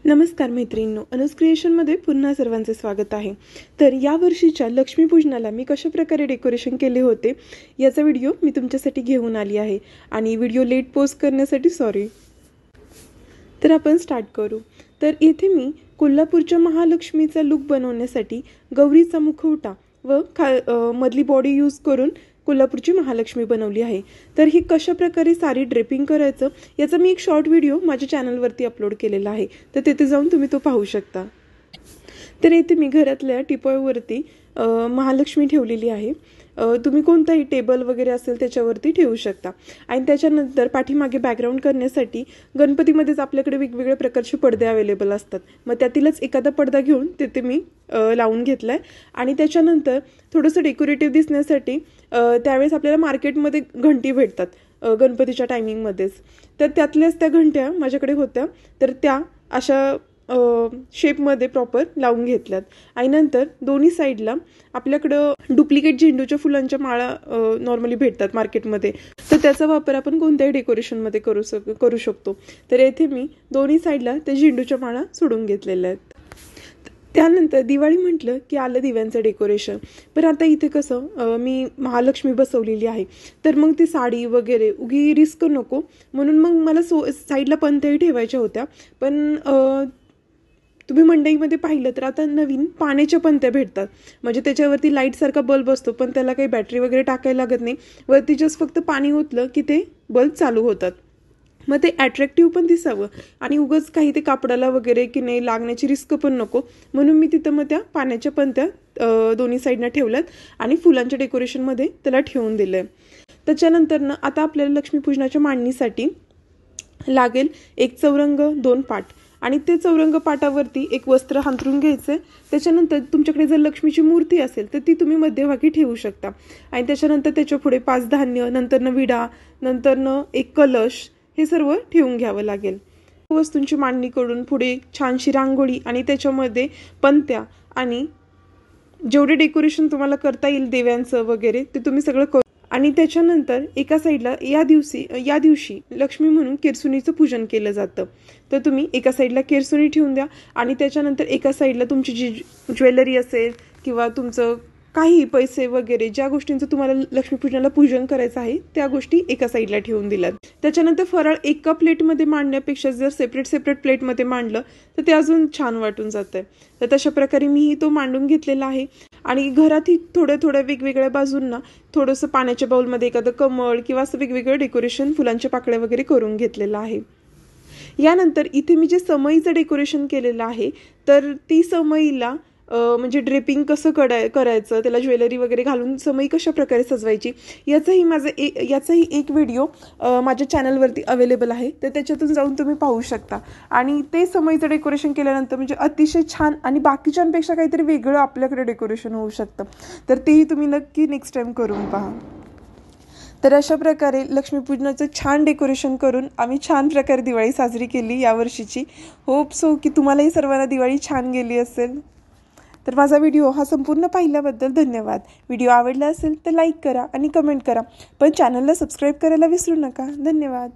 नमस्कार मैत्रिणींनो, अनुज क्रिएशनमध्ये पुन्हा सर्वांचे स्वागत आहे। तर या वर्षीच्या लक्ष्मीपूजनाला मी कशा प्रकारे डेकोरेशन केले होते याचा व्हिडिओ मी तुमच्यासाठी घेऊन आली आहे आणि व्हिडिओ लेट पोस्ट करण्यासाठी सॉरी। तर आपण स्टार्ट करू। तर इथे मी कोल्हापूरच्या महालक्ष्मीचा लुक बनवण्यासाठी गौरीचा मुखवटा व मधली बॉडी यूज करून कोल्हापूरची महालक्ष्मी बनवली आहे। तर ही कशा प्रकारे साडी ड्रेपिंग करायचं याचा मी एक शॉर्ट व्हिडिओ माझ्या चॅनलवरती अपलोड केलेला आहे, तर तिथे जाऊन तुम्ही तो पाहू शकता। तर इथे मी घरातल्या टिपॉयवरती महालक्ष्मी ठेवलेली आहे। तुम्ही कोणताही टेबल वगैरे असेल त्याच्यावरती ठेवू शकता। आणि त्याच्यानंतर पाठीमागे बॅकग्राऊंड करण्यासाठी गणपतीमध्येच आपल्याकडे वेगवेगळ्या प्रकारचे पडदे अवेलेबल असतात, मग त्यातीलच एखादा पडदा घेऊन तिथे मी लावून घेतलाय। आणि त्याच्यानंतर थोडंसं डेकोरेटिव्ह दिसण्यासाठी त्यावेळेस आपल्याला मार्केटमध्ये घंटी भेटतात गणपतीच्या टायमिंगमध्येच, तर त्यातल्याच त्या घंट्या माझ्याकडे होत्या, तर त्या अशा शेपमध्ये प्रॉपर लावून घेतल्यात। आणि नंतर दोन्ही साईडला आपल्याकडं डुप्लिकेट झेंडूच्या फुलांच्या माळा नॉर्मली भेटतात मार्केटमध्ये, तर त्याचा वापर आपण कोणत्याही डेकोरेशनमध्ये करू शकतो। तर येथे मी दोन्ही साईडला त्या झेंडूच्या माळा सोडून घेतलेल्या आहेत। त्यानंतर दिवाळी म्हटलं की आलं दिव्यांचं डेकोरेशन। पण आता इथे कसं मी महालक्ष्मी बसवलेली आहे, तर मग ती साडी वगैरे उगी रिस्क नको म्हणून मग मला साईडला पंत्याही ठेवायच्या होत्या। पण तुम्ही मंडईमध्ये पाहिलं तर आता नवीन पाण्याच्या पंत्या भेटतात, म्हणजे त्याच्यावरती लाईटसारखा बल्ब असतो, पण त्याला काही बॅटरी वगैरे टाकायला लागत नाही, वरती जस्ट फक्त पाणी ओतलं की ते बल्ब चालू होतात। मग ते अट्रॅक्टिव्ह पण दिसावं आणि उगाच काही ते कापडाला वगैरे की नाही लागण्याची रिस्क पण नको, म्हणून मी तिथं मग त्या पाण्याच्या पंत्या दोन्ही साईडनं ठेवल्यात आणि फुलांच्या डेकोरेशनमध्ये त्याला ठेवून दिलंय। त्याच्यानंतर आता आपल्याला लक्ष्मीपूजनाच्या मांडणीसाठी लागेल एक चौरंग, 2 पाट, आणि ते चौरंग पाटावरती एक वस्त्र हांतरून घ्यायचंय। त्याच्यानंतर तुमच्याकडे जर लक्ष्मीची मूर्ती असेल तर ती तुम्ही मध्यभागी ठेवू शकता। आणि त्याच्यानंतर त्याच्या पुढे 5 धान्य, नंतरनं विडा, नंतरनं एक कलश, हे सर्व ठेवून घ्यावं लागेल। वस्तूंची मांडणी करून पुढे छानशी रांगोळी आणि त्याच्यामध्ये पंत्या आणि जेवढे डेकोरेशन तुम्हाला करता येईल देव्यांचं वगैरे ते तुम्ही सगळं करू। आणि त्याच्यानंतर एका साईडला या दिवशी लक्ष्मी म्हणून केरसुणीचं पूजन केलं जातं, तर तुम्ही एका साईडला केरसुणी ठेवून द्या आणि त्याच्यानंतर एका साईडला तुमची जी ज्वेलरी असेल किंवा तुमचं काही पैसे वगैरे ज्या गोष्टींचं तुम्हाला लक्ष्मीपूजनाला पूजन करायचं आहे त्या गोष्टी एका साईडला ठेवून दिल्यात। त्याच्यानंतर फराळ एका प्लेटमध्ये मांडण्यापेक्षा जर सेपरेट प्लेटमध्ये मांडलं तर ते अजून छान वाटून जातंय। तर तशा प्रकारे मीही तो मांडून घेतलेला आहे। आणि घरातही थोड्या वेगवेगळ्या बाजूंना थोडंसं पाण्याच्या बाउलमध्ये एखादं कमळ किंवा असं वेगवेगळं डेकोरेशन फुलांच्या पाकळ्या वगैरे करून घेतलेलं आहे। यानंतर इथे मी जे समईचं डेकोरेशन केलेलं आहे, तर ती समईला म्हणजे ड्रेपिंग कसं करायचं, त्याला ज्वेलरी वगैरे घालून समई कशा प्रकारे सजवायची याचाही एक व्हिडिओ माझ्या चॅनलवरती अवेलेबल आहे, तर त्याच्यातून जाऊन तुम्ही पाहू शकता। आणि ते समईचं डेकोरेशन केल्यानंतर म्हणजे अतिशय छान आणि बाकीच्यांपेक्षा काहीतरी वेगळं आपल्याकडे डेकोरेशन होऊ शकतं, तर तेही तुम्ही नक्की नेक्स्ट टाइम करून पहा। तर अशा प्रकारे लक्ष्मीपूजनाचं छान डेकोरेशन करून आम्ही छान प्रकारे दिवाळी साजरी केली यावर्षीची। होप सो की तुम्हालाही सर्वांना दिवाळी छान गेली असेल। तर माझा व्हिडिओ हा संपूर्ण पाहिल्याबद्दल धन्यवाद। व्हिडिओ आवडला असेल तर लाईक करा आणि कमेंट करा, पण चॅनलला सबस्क्राईब करायला विसरू नका। धन्यवाद।